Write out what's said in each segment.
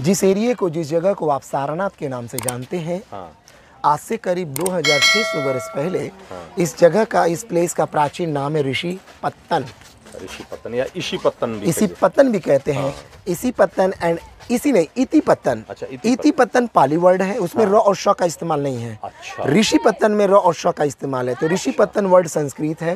जिस एरिया को, जिस जगह को आप सारनाथ के नाम से जानते हैं, आज से करीब 2600 वर्ष पहले इस जगह का, इस प्लेस का प्राचीन नाम है ऋषि पत्तन। ऋषि पत्तन या इसी पत्तन भी, इसी पत्तन भी कहते हैं। इसी पत्तन एंड इसी नहीं, इति पत्तन। अच्छा, इति पत्तन पाली वर्ड है, उसमें र और श का इस्तेमाल नहीं है। अच्छा। ऋषि पत्तन में र और श का इस्तेमाल है, तो ऋषि पत्तन वर्ड संस्कृत है,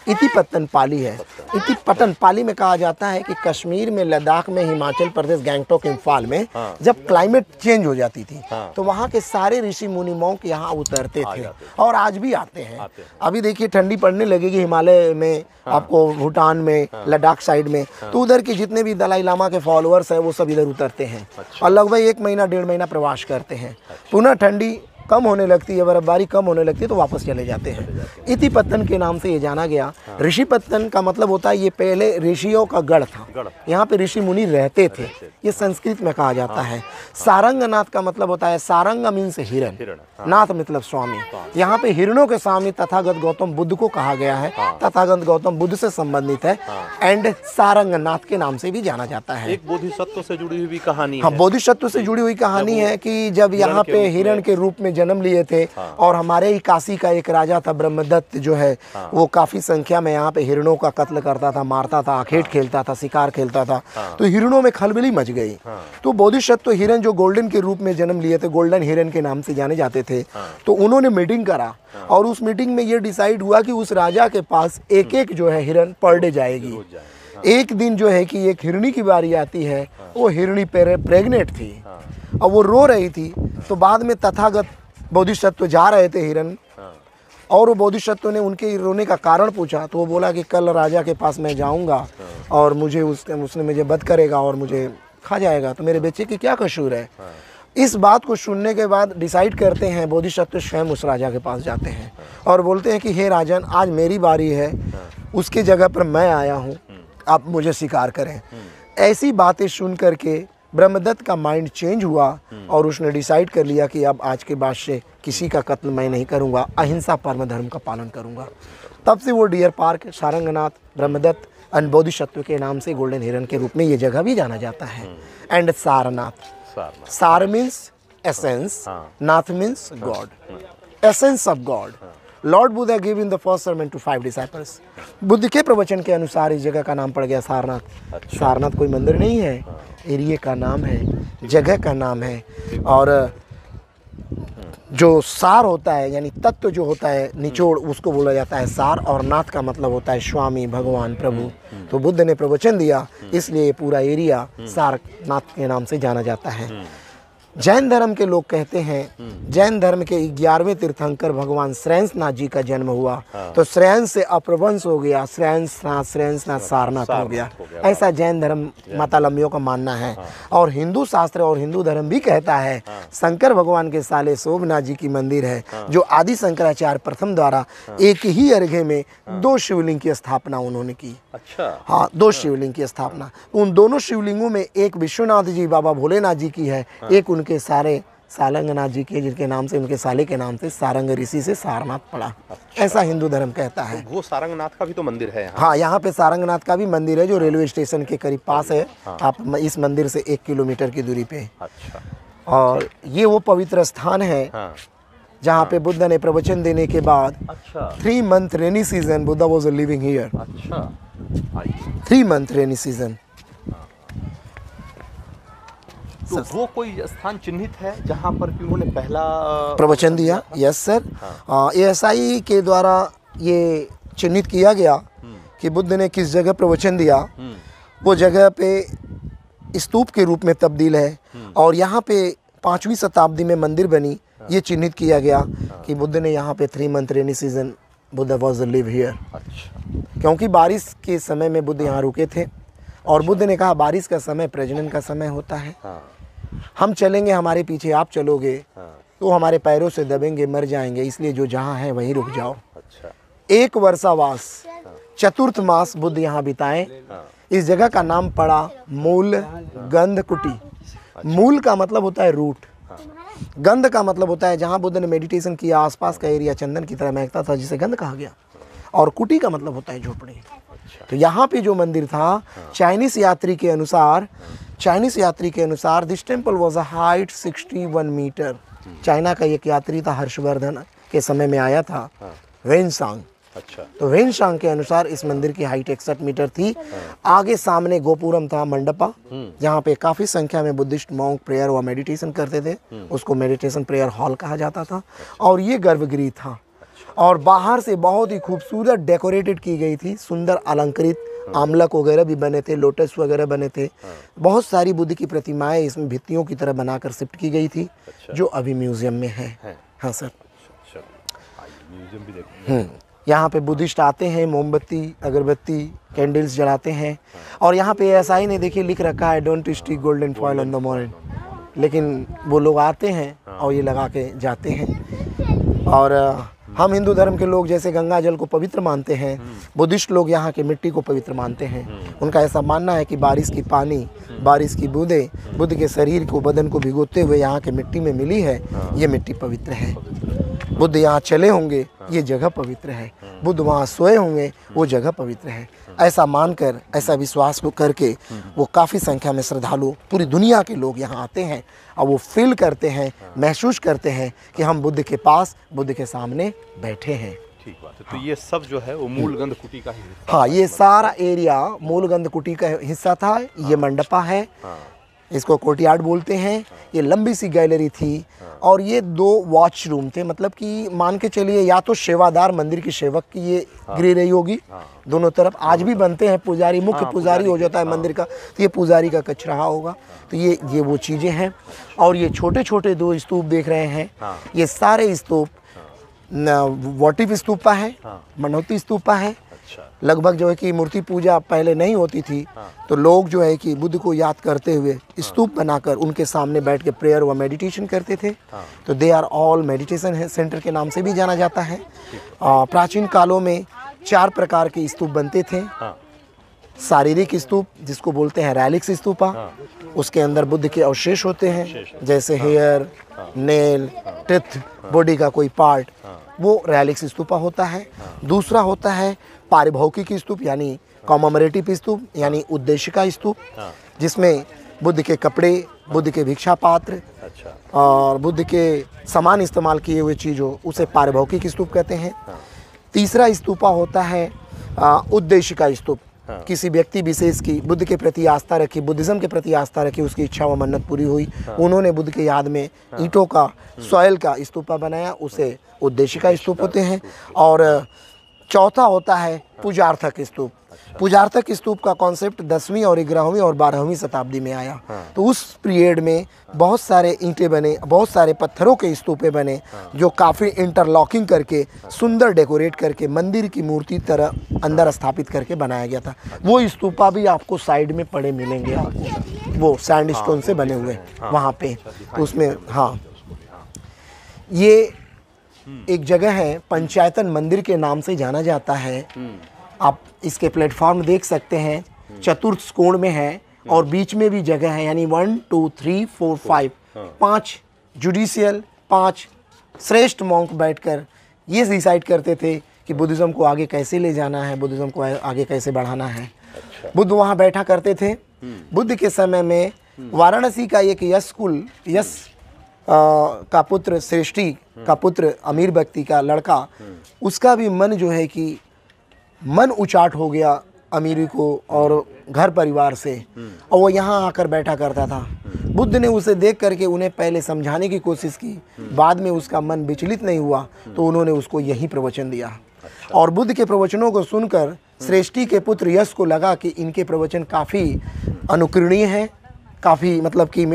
इति पत्तन पाली है। इति पत्तन पाली में कहा जाता है कि कश्मीर में, लद्दाख में, हिमाचल प्रदेश, गैंगटॉक, इम्फाल में जब क्लाइमेट चेंज हो जाती थी तो वहाँ के सारे ऋषि मुनि मॉन्क यहाँ उतरते थे और आज भी आते हैं। अभी देखिए ठंडी पड़ने लगेगी हिमालय में, आपको भूटान में, लद्दाख साइड में, तो उधर के जितने भी दलाई लामा के फॉलोअर्स हैं वो सब इधर उतरते हैं और लगभग 1 महीना 1.5 महीना प्रवास करते हैं। पुनः ठंडी कम होने लगती है, बर्फबारी कम होने लगती है तो वापस चले जाते हैं। इति पत्तन के नाम से ये जाना गया। ऋषि पत्तन का मतलब होता है ये पहले ऋषियों का गढ़ था, यहाँ पे ऋषि मुनि रहते थे, ये संस्कृत में कहा जाता है। सारंगनाथ का मतलब होता है, सारंग मीन्स हिरण, नाथ मतलब स्वामी। यहाँ पे हिरणों के स्वामी तथागत गौतम बुद्ध को कहा गया है, तथागत गौतम बुद्ध से संबंधित है एंड सारंगनाथ के नाम से भी जाना जाता है। एक बोधिसत्व से जुड़ी हुई कहानी है। हाँ, बोधिसत्व से जुड़ी हुई कहानी है कि जब यहाँ पे हिरण के रूप में जन्म लिए थे और हमारे ही काशी का एक राजा था ब्रह्मदत्त जो है, वो काफी संख्या में यहाँ पे हिरणों का कत्ल करता था, मारता था, आखेट खेलता था, शिकार खेलता था, तो हिरणों में खलबली मच गई। तो बोधिसत्व हिरण जो गोल्डन के रूप में जन्म लिए थे, गोल्डन हिरण के नाम से जाने जाते थे, तो उन्होंने मीटिंग करा और उस मीटिंग में ये डिसाइड हुआ कि उस राजा के पास एक एक जो है हिरण पर डे जाएगी। एक दिन जो है कि एक हिरणी की बारी आती है, वो हिरणी प्रेग्नेंट थी और वो रो रही थी, तो बाद में तथागत बोधिसत्व जा रहे थे हिरण और वो बोधिसत्व ने उनके रोने का कारण पूछा, तो वो बोला कि कल राजा के पास मैं जाऊंगा और मुझे उसने मुझे वध करेगा और मुझे खा जाएगा, तो मेरे बच्चे की क्या कसूर है। इस बात को सुनने के बाद डिसाइड करते हैं, बोधिसत्व स्वयं उस राजा के पास जाते हैं और बोलते हैं कि हे राजन, आज मेरी बारी है, उसकी जगह पर मैं आया हूँ, आप मुझे शिकार करें। ऐसी बातें सुन करके ब्रह्मदत्त का माइंड चेंज हुआ और उसने डिसाइड कर लिया कि अब आज के बाद से किसी का कत्ल मैं नहीं करूंगा, अहिंसा परम धर्म का पालन करूंगा। तब से वो deer park, Saranganath, Brahmadatta and Bodhisattva के नाम से गोल्डन हिरन के रूप में ये जगह भी जाना जाता है। And Sarnath, sar means essence, nath means god, essence of god. Lord Buddha give in the first sermon to 5 disciples. Buddha के प्रवचन के अनुसार इस जगह का नाम पड़ गया सारनाथ। अच्छा। सारनाथ कोई मंदिर नहीं है, एरिया का नाम है, जगह का नाम है। और जो सार होता है यानी तत्व जो होता है, निचोड़, उसको बोला जाता है सार, और नाथ का मतलब होता है स्वामी, भगवान, प्रभु। तो बुद्ध ने प्रवचन दिया, इसलिए पूरा एरिया सारनाथ के नाम से जाना जाता है। जैन धर्म के लोग कहते हैं, जैन धर्म के 11वें तीर्थंकर भगवान श्रेयंसनाथ जी का जन्म हुआ, तो श्रेयंस से अपभ्रंश हो गया, श्रेयंसनाथ सारनाथ हो गया। ऐसा जैन धर्म मातालंबियों का मानना है। और हिंदू शास्त्र और हिंदू धर्म भी कहता है, शंकर भगवान के साले सोमनाथ जी की मंदिर है, जो आदि शंकराचार्य प्रथम द्वारा एक ही अर्घ्य में 2 शिवलिंग की स्थापना उन्होंने की। अच्छा। हाँ, 2 शिवलिंग की स्थापना। उन दोनों शिवलिंगों में एक विश्वनाथ जी, बाबा भोलेनाथ जी की है, एक उनके सारे सारंगनाथ जी के, जिनके नाम से, उनके साले के नाम से सारंग ऋषि से सारनाथ पड़ा। अच्छा। ऐसा हिंदू धर्म कहता है। तो वो सारंगनाथ का भी तो मंदिर है यहाँ। हाँ, यहाँ पे सारंगनाथ का भी मंदिर है, जो रेलवे स्टेशन के करीब पास है। आप इस मंदिर से 1 किलोमीटर की दूरी पे। अच्छा। और ये वो पवित्र स्थान है जहाँ पे बुद्ध ने प्रवचन देने के बाद 3 month rainy season Buddha was living here. अच्छा। 3 मंथ रेनी सीजन। तो वो कोई स्थान चिन्हित है जहाँ पर कि उन्होंने पहला प्रवचन दिया? Yes sir. ASI के द्वारा ये चिन्हित किया गया कि बुद्ध ने किस जगह प्रवचन दिया। वो जगह पे स्तूप के रूप में तब्दील है और यहाँ पे 5वीं शताब्दी में मंदिर बनी। ये चिन्हित किया गया कि बुद्ध ने यहाँ पे 3 month rainy season Buddha was live here. अच्छा। क्योंकि बारिश के समय में बुद्ध यहाँ रुके थे और बुद्ध ने कहा बारिश का समय प्रजनन का समय होता है। हम चलेंगे, हमारे पीछे आप चलोगे तो हमारे पैरों से दबेंगे, मर जाएंगे, इसलिए जो जहाँ है वहीं रुक जाओ। अच्छा। 1 वर्षावास, चतुर्थ मास बुद्ध यहाँ बिताए। इस जगह का नाम पड़ा मूल गंध कुटी। मूल का मतलब होता है रूट, गंध का मतलब होता है जहाँ बुद्ध ने मेडिटेशन किया, आसपास का एरिया चंदन की तरह महकता था, जिसे गंध कहा गया। और कुटी का मतलब होता है झोपड़ी। तो यहाँ पे जो मंदिर था, चाइनीस यात्री के अनुसार this temple was a height 61 metre. China का एक यात्री था, हर्षवर्धन के समय में आया था, वेनसांग। अच्छा। तो वेनसांग के अनुसार इस मंदिर की हाइट 61 मीटर थी। आगे सामने गोपुरम था, मंडपा, जहाँ पे काफ़ी संख्या में बुद्धिस्ट मॉन्क प्रेयर व मेडिटेशन करते थे। उसको मेडिटेशन प्रेयर हॉल कहा जाता था। और ये गर्भगृह था, और बाहर से बहुत ही खूबसूरत डेकोरेटेड की गई थी, सुंदर अलंकृत आमलक वगैरह भी बने थे, लोटस वगैरह बने थे। बहुत सारी बुद्ध की प्रतिमाएं इसमें भित्तियों की तरह बनाकर शिफ्ट की गई थी, जो अभी म्यूजियम में है। हाँ सर, म्यूजियम भी देखते यहाँ पे बुद्धिस्ट आते हैं, मोमबत्ती अगरबत्ती कैंडल्स जलाते हैं। और यहाँ पे ऐसा ही नहीं, देखिए लिख रखा है don't stick golden foil on the morning, लेकिन वो लोग आते हैं और ये लगा के जाते हैं। और हम हिंदू धर्म के लोग जैसे गंगा जल को पवित्र मानते हैं, बुद्धिस्ट लोग यहाँ के मिट्टी को पवित्र मानते हैं। उनका ऐसा मानना है कि बारिश की पानी, बारिश की बूंदें बुद्ध के शरीर को, बदन को भिगोते हुए यहाँ के मिट्टी में मिली है, ये मिट्टी पवित्र है। बुद्ध यहाँ चले होंगे, ये जगह पवित्र है। बुद्ध वहाँ सोए होंगे, वो जगह पवित्र है। ऐसा मानकर, ऐसा विश्वास को करके वो काफ़ी संख्या में श्रद्धालु पूरी दुनिया के लोग यहाँ आते हैं, और वो फील करते हैं, महसूस करते हैं कि हम बुद्ध के पास, बुद्ध के सामने बैठे हैं। ठीक बात है। तो ये सब जो है वो मूल गंध कुटी का ही हिस्सा। हाँ, ये सारा एरिया मूल गंध कुटी का हिस्सा था। ये मंडपा है, इसको कोर्टयार्ड बोलते हैं। ये लंबी सी गैलरी थी, और ये 2 वॉच रूम थे, मतलब कि मान के चलिए या तो सेवादार, मंदिर की सेवक की ये गृह रही होगी, दोनों तरफ आज भी बनते हैं। पुजारी, मुख्य पुजारी हो जाता है मंदिर का, तो ये पुजारी का कच रहा होगा। तो ये वो चीज़ें हैं। और ये छोटे छोटे 2 स्तूप देख रहे हैं, ये सारे स्तूप वोटिव स्तूपा है, मनोती स्तूपा है। लगभग जो है कि मूर्ति पूजा पहले नहीं होती थी, तो लोग जो है कि बुद्ध को याद करते हुए स्तूप बनाकर उनके सामने बैठ के प्रेयर व मेडिटेशन करते थे। तो they are all meditation centre के नाम से भी जाना जाता है। प्राचीन कालों में 4 प्रकार के स्तूप बनते थे। शारीरिक स्तूप, जिसको बोलते हैं रैलिक्स स्तूपा, उसके अंदर बुद्ध के अवशेष होते हैं, जैसे हेयर, नेल, टिथ, बॉडी का कोई पार्ट, वो रैलिक्स स्तूपा होता है। दूसरा होता है पारिभौतिक स्तूप, यानी कॉमेमोरेटिव स्तूप, यानी उद्देश्य का स्तूप, जिसमें बुद्ध के कपड़े, बुद्ध के भिक्षा पात्र और बुद्ध के सामान इस्तेमाल किए हुए चीज़ हो, उसे पारिभौतिक स्तूप कहते हैं। तीसरा स्तूपा होता है उद्देश्य का स्तूप। किसी व्यक्ति विशेष की बुद्ध के प्रति आस्था रखी, बुद्धिज़्म के प्रति आस्था रखी, उसकी इच्छा व मन्नत पूरी हुई, उन्होंने बुद्ध के याद में ईंटों का, सॉयल का स्तूपा बनाया, उसे उद्देश्य का स्तूप होते हैं। और चौथा होता है पूजार्थक स्तूप। पूजार्थक स्तूप का कॉन्सेप्ट 10वीं और 11वीं और 12वीं शताब्दी में आया। तो उस पीरियड में बहुत सारे ईंटें बने, बहुत सारे पत्थरों के स्तूपे बने, जो काफ़ी इंटरलॉकिंग करके, सुंदर डेकोरेट करके, मंदिर की मूर्ति तरह अंदर स्थापित करके बनाया गया था। वो स्तूपा भी आपको साइड में पड़े मिलेंगे, आपको वो सैंडस्टोन से बने हुए वहाँ पे। तो उसमें ये एक जगह है, पंचायतन मंदिर के नाम से जाना जाता है। आप इसके प्लेटफॉर्म देख सकते हैं, चतुर्थ कोण में है, और बीच में भी जगह है, यानी 1 2 3 4 5 5 जुडिशियल, 5 श्रेष्ठ मॉन्क बैठकर ये डिसाइड करते थे कि बुद्धिज़्म को आगे कैसे ले जाना है, बुद्धिज़्म को आगे कैसे बढ़ाना है। बुद्ध वहाँ बैठा करते थे। बुद्ध के समय में वाराणसी का एक यश का पुत्र, श्रेष्ठी का पुत्र, अमीर व्यक्ति का लड़का, उसका भी मन जो है कि मन उचाट हो गया अमीरी को और घर परिवार से, और वो यहाँ आकर बैठा करता था। बुद्ध ने उसे देख करके उन्हें पहले समझाने की कोशिश की, बाद में उसका मन विचलित नहीं हुआ, तो उन्होंने उसको यही प्रवचन दिया। और बुद्ध के प्रवचनों को सुनकर श्रेष्ठी के पुत्र यश को लगा कि इनके प्रवचन काफ़ी अनुकरणीय हैं, काफ़ी मतलब कि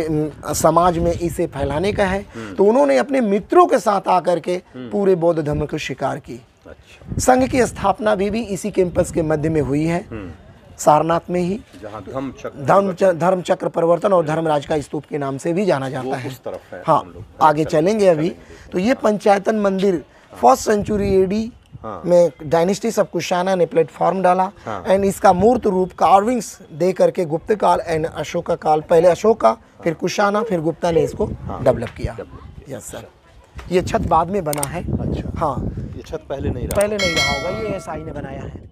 समाज में इसे फैलाने का है। तो उन्होंने अपने मित्रों के साथ आकर के पूरे बौद्ध धर्म को स्वीकार की। संघ की स्थापना भी इसी कैंपस के मध्य में हुई है, सारनाथ में ही, जहाँ धर्म चक्र परिवर्तन और धर्मराज का स्तूप के नाम से भी जाना जाता है। उस तरफ है। हाँ, आगे चलेंगे अभी। तो ये पंचायतन मंदिर 1st सेंचुरी एडी में डायनेस्टी ऑफ कुशाना ने प्लेटफॉर्म डाला, एंड इसका मूर्त रूप कार्विंग्स दे करके गुप्त काल एंड अशोका काल, पहले अशोका फिर कुशाना फिर गुप्ता ने इसको डेवलप किया। Yes sir. ये छत बाद में बना है। अच्छा। हाँ, ये छत पहले नहीं रहा होगा, ये एसआई ने बनाया है।